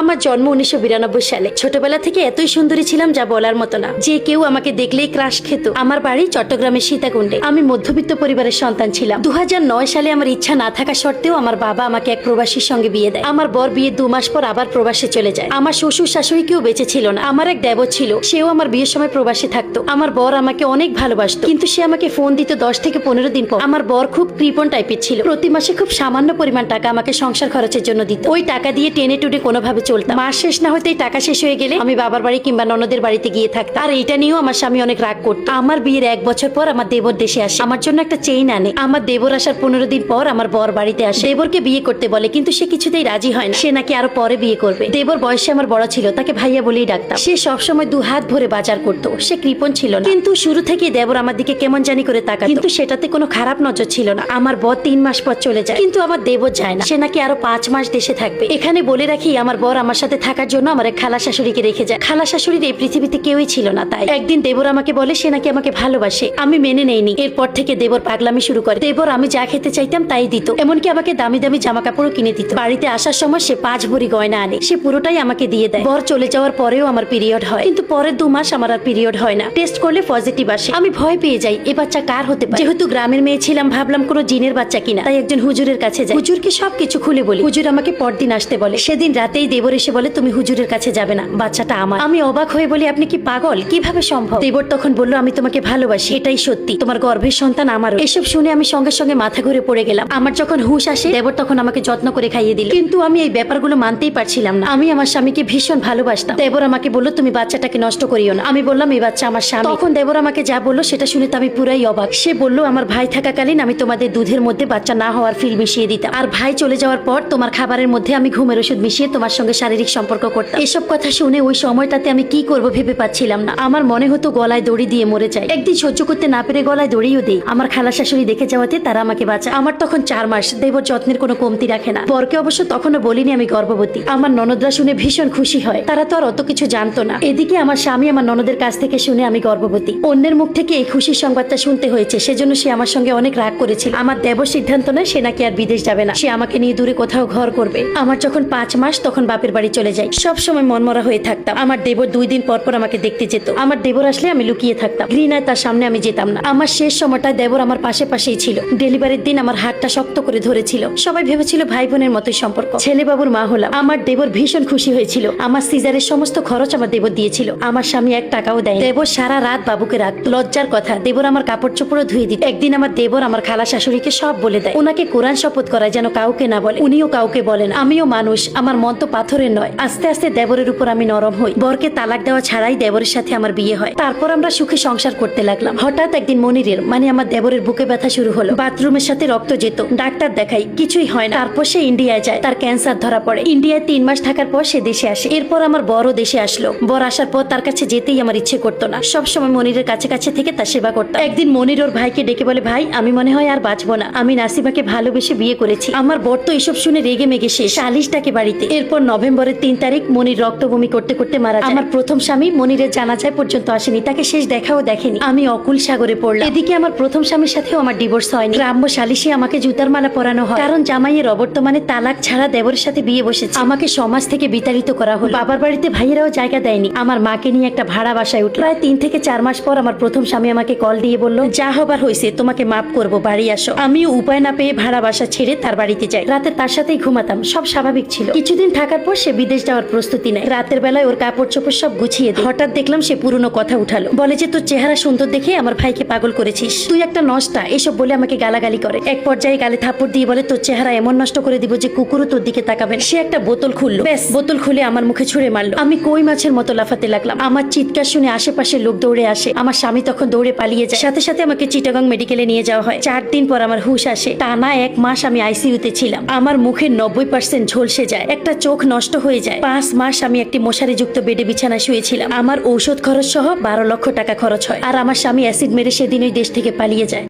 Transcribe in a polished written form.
আমার জন্ম 1992 সালে। ছোটবেলা থেকে এতই সুন্দরী ছিলাম যা বলার মতো না। যে কেউ আমাকে দেখলেই ক্রাশ খেত। আমার বাড়ি চট্টগ্রামের সীতাকুণ্ডে। আমি মধ্যবিত্ত পরিবারের সন্তান ছিলাম। 2009 সালে আমার ইচ্ছা না থাকা সত্ত্বেও আমার বাবা আমাকে এক প্রবাসীর সঙ্গে বিয়ে দেয়। আমার বর বিয়ে 2 মাস পর আবার প্রবাসে চলে যায়। আমার শ্বশুর শাশুড়ি কেউ বেঁচে ছিল না। আমার এক দেবর ছিল, সেও আমার বিয়ের সময় প্রবাসে থাকতো। আমার বর আমাকে অনেক ভালোবাসতো, কিন্তু সে আমাকে ফোন দিত 10 থেকে 15 দিন পর। আমার বর খুব কৃপণ টাইপের ছিল। প্রতি মাসে খুব সামান্য পরিমাণ টাকা আমাকে সংসার খরচের জন্য দিত। ওই টাকা দিয়ে টেনে টুটে কোনোভাবে চলতাম। মাস শেষ না হতেই টাকা শেষ হয়ে গেলে আমি বাবার বাড়ি কিংবা ননদের বাড়িতে গিয়ে থাকতাম। আর এটা নিয়েও আমার স্বামী অনেক রাগ করতো। আমার বিয়ের 1 বছর পর আমার দেবর দেশে আসে, আমার জন্য একটা চেইন আনে। আমার দেবর আসার 15 দিন পর আমার বর বাড়িতে আসে। দেবরকে বিয়ে করতে বলে, কিন্তু সে কিছুতেই রাজি হয় না। সে নাকি আরো পরে বিয়ে করবে। দেবর বয়সে আমার বড় ছিল, তাকে ভাইয়া বলেই ডাকতাম। সে সবসময় 2 হাত ভরে বাজার করতো। সে কৃপণ ছিল না, কিন্তু শুরু থেকে দেবর আমার দিকে কেমন জানি করে তাকাতো। কিন্তু সেটাতে কোনো খারাপ নজর ছিল না। আমার বর 3 মাস পর চলে যায়, কিন্তু আমার দেবর যায় না। সে নাকি আরো 5 মাস দেশে থাকবে। এখানে বলে রাখি, আমার বর আমার সাথে থাকার জন্য আমার এক খালা শাশুড়িকে রেখে যায়। খালা শাশুড়ির এই পৃথিবীতে কেউই ছিল না। তাই একদিন দেবর আমাকে বলে সে নাকি আমাকে ভালোবাসে। আমি মেনে নেইনি। এরপর থেকে দেবর পাগলামি শুরু করে। দেবর আমি যা খেতে চাইতাম তাই দিত, এমনকি আমাকে দামি দামি জামা কাপড়ও কিনে দিত। বাড়িতে আসার সময় সে 5 ভরি গয়না আনে, সে পুরোটাই আমাকে দিয়ে দেয়। বর চলে যাওয়ার পরেও আমার পিরিয়ড হয়, কিন্তু পরের 2 মাস আমার আর পিরিয়ড হয় না। টেস্ট করলে পজিটিভ আসে। আমি ভয় পেয়ে যাই, এ বাচ্চা কার হতে পারে। যেহেতু গ্রামের মেয়ে ছিলাম, ভাবলাম কোনো জিনের বাচ্চা কিনা। তাই একজন হুজুরের কাছে যাই। হুজুরকে সবকিছু খুলে বলি। হুজুর আমাকে পরদিন আসতে বলে। সেদিন রাতেই দেবর এসে বলে, তুমি হুজুরের কাছে যাবে না, বাচ্চাটা আমার। আমি অবাক হয়ে বলি, আপনি কি পাগল? কিভাবে সম্ভব? দেবর তখন বলল, আমি তোমাকে ভালোবাসি, এটাই সত্যি, তোমার গর্ভের সন্তান আমারও। এসব শুনে আমি সঙ্গে সঙ্গে মাথা ঘুরে পড়ে গেলাম। আমার যখন হুঁশ আসে, দেবর তখন আমাকে যত্ন করে খাইয়ে দিল। কিন্তু আমি এই ব্যাপারগুলো মানতেই পারছিলাম না। আমি আমার স্বামীকে ভীষণ ভালোবাসতাম। দেবর আমাকে বলল, তুমি বাচ্চাটাকে নষ্ট করিও না। আমি বললাম, এই বাচ্চা আমার স্বামী। তখন দেবর আমাকে যা বললো সেটা শুনে তো আমি পুরাই অবাক। সে বলল, আমার ভাই থাকাকালীন আমি তোমাদের দুধের মধ্যে বাচ্চা না হওয়ার ফিল মিশিয়ে দিতাম, আর ভাই চলে যাওয়ার পর তোমার খাবারের মধ্যে আমি ঘুমের ওষুধ মিশিয়ে তোমার সঙ্গে শারীরিক সম্পর্ক করতাম। এসব কথা শুনে ওই সময়টাতে আমি কি করব ভেবে পাচ্ছিলাম না। আমার মনে হতো গলায় দড়ি দিয়ে মরে যায়। একদিন সহ্য করতে না পেরে গলায় দড়িও দেই। আমার খালা শাশুড়ি দেখে যাওয়াতে তারা আমাকে বাঁচায়। আমার তখন 4 মাস। দেবর যত্নের কোনো কমতি রাখে না। বরকে অবশ্য তখনও বলিনি আমি গর্ভবতী। আমার ননদরা শুনে ভীষণ খুশি হয়, তারা তো আর অত কিছু জানতো না। এদিকে আমার স্বামী আমার ননদের কাছ থেকে শুনে আমি গর্ভবতী। অন্যের মুখ থেকে এই খুশির সংবাদটা শুনতে হয়েছে, সেজন্য সে আমার সঙ্গে অনেক রাগ করেছিল। আমার দেবর সিদ্ধান্ত নেয় সে নাকি আর বিদেশ যাবে না, সে আমাকে নিয়ে দূরে কোথাও ঘর করবে। আমার যখন 5 মাস, তখন বাপের বাড়ি চলে যাই। সব সময় মনমরা হয়ে থাকতাম। আমার দেবর 2 দিন পর পর আমাকে দেখতে যেত। আমার দেবর আসলে আমি লুকিয়ে থাকতাম। ঘৃণায় তার সামনে আমি যেতাম না। আমার শেষ সময়টা দেবর আমার পাশে পাশেই ছিল। ডেলিভারির দিন আমার হাতটা শক্ত করে ধরেছিল। সবাই ভেবেছিল ভাই বোনের মতোই সম্পর্ক। ছেলে বাবুর মা হলাম। আমার দেবর ভীষণ খুশি হয়েছিল। আমার সিজারের সমস্ত খরচ আমার দেবর দিয়েছিল। আমার স্বামী 1 টাকাও দেয়। দেবর সারা রাত বাবুকে রাখত। লজ্জার কথা, দেবর আমার কাপড় চোপড়ও ধুয়ে দিত। একদিন আমার দেবর আমার খালা শাশুড়িকে সব বলে দেয়। ওনাকে কোরআন শপথ করায় যেন কাউকে না বলে। উনিও কাউকে বলেন। আমিও মানুষ, আমার মন তো পাথরের নয়। আস্তে আস্তে দেবরের উপর আমি নরম হই। বরকে তালাক দেওয়া ছাড়াই দেবরের সাথে আমার বিয়ে হয়। তারপর আমরা সুখে সংসার করতে লাগলাম। হঠাৎ একদিন মনিরের মানে আমার দেবরের বুকে ব্যথা শুরু হলো। বাথরুমের সাথে রক্ত যেত। ডাক্তার দেখাই, কিছুই হয় না। তারপর সে ইন্ডিয়ায় যায়। তার ক্যান্সার ধরা পড়ে। ইন্ডিয়ায় 3 মাস থাকার পর সে দেশে আসে। এরপর আমার বড় দেশে আসলো। বর আসার পর তার কাছে যেতেই আমার ইচ্ছে করতো না। সবসময় মনিরের কাছে কাছে থেকে তার সেবা করতাম। একদিন মনির ওর ভাইকে ডেকে বলে, ভাই আমি মনে হয় আর বাঁচবো না। আমি নাসিমাকে ভালোবেসে বিয়ে করেছি। আমার বর তো এসব শুনে রেগে মেগে শেষ। সালিশটাকে বাড়িতে। এরপর নভেম্বরের 3 তারিখ মনির রক্ত বমি করতে করতে মারা যায়। আমার প্রথম স্বামী মনিরের জানাজায় পর্যন্ত আসেনি, তাকে শেষ দেখাও দেখেনি। আমি অকুল সাগরে পড়লাম। এদিকে আমার প্রথম স্বামীর সাথেও আমার ডিভোর্স হয়নি। গ্রাম্য সালিশে আমাকে জুতার মালা পরানো হয়, কারণ জামাইয়ের অবর্তমানে তালাক ছাড়া দেবরের সাথে বিয়ে বসেছে। আমাকে সমাজ থেকে বিতাড়িত করা হলো। বাবার বাড়িতে ভাইয়েরাও জায়গা দেয়নি। আমার মাকে নিয়ে একটা ভাড়া বাসায় উঠল। প্রায় 3 থেকে 4 মাস পর আমার প্রথম স্বামী আমাকে কল দিয়ে বলল, যা হবার হয়েছে, তোমাকে মাফ করবো, বাড়ি আসো। আমিও উপায় না পেয়ে ভাড়া বাসা ছেড়ে তার বাড়িতে যাই। রাতে তার সাথেই ঘুমাতাম, সব স্বাভাবিক ছিল। কিছুদিন থাকার পর সে বিদেশ যাওয়ার প্রস্তুতি নেয়। রাতের বেলায় ওর কাপড় চোপড় সব গুছিয়ে দেয়। হঠাৎ দেখলাম সে পুরনো কথা উঠালো। বলে যে, তোর চেহারা সুন্দর দেখে আমার ভাইকে পাগল করেছিস, তুই একটা নষ্টা। এসব বলে আমাকে গালাগালি করে। এক পর্যায়ে গালে থাপ্পড় দিয়ে বলে, তোর চেহারা এমন নষ্ট করে দিব যে কুকুরও তোর দিকে তাকাবে। সে একটা বোতল খুললো। ব্যাস, বোতল খুলে আমার মুখে ছুঁড়ে মারলো। আমি কই মাছের মতো লাফাতে লাগলাম। আমার চিৎকার শুনে আশেপাশের লোক দৌড়ে আসে। আমার স্বামী তখন দৌড়ে পালিয়ে যায়। সাথে সাথে আমাকে চিটাগাং মেডিকেলে নিয়ে যাওয়া হয়। 4 দিন পর আমার হুঁশ আসে। টানা 1 মাস আমি আইসিইউতে ছিলাম। আমার মুখের 90% ঝলসে যায়। একটা চোখ নষ্ট হয়ে যায়। 5 মাস আমি একটি মশারি যুক্ত বেডে বিছানায় শুয়েছিলাম। আমার ঔষধ খরচ সহ 12 লক্ষ টাকা খরচ হয়। আর আমার স্বামী অ্যাসিড মেরে সেদিন ওই দেশ থেকে পালিয়ে যায়।